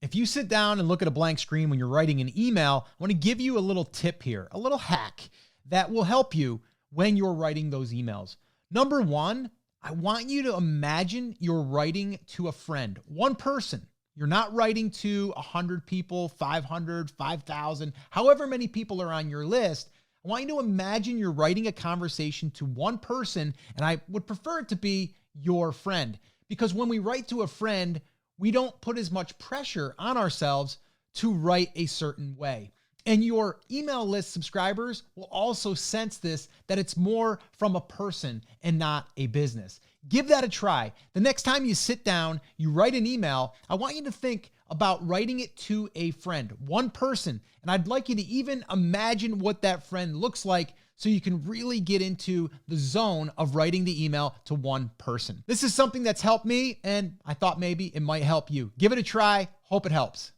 If you sit down and look at a blank screen when you're writing an email, I want to give you a little tip here, a little hack that will help you when you're writing those emails. Number one, I want you to imagine you're writing to a friend, one person. You're not writing to 100 people, 500, 5,000, however many people are on your list. I want you to imagine you're writing a conversation to one person, and I would prefer it to be your friend. Because when we write to a friend, we don't put as much pressure on ourselves to write a certain way. And your email list subscribers will also sense this, that it's more from a person and not a business. Give that a try. The next time you sit down, you write an email, I want you to think about writing it to a friend, one person. And I'd like you to even imagine what that friend looks like so you can really get into the zone of writing the email to one person. This is something that's helped me, and I thought maybe it might help you. Give it a try. Hope it helps.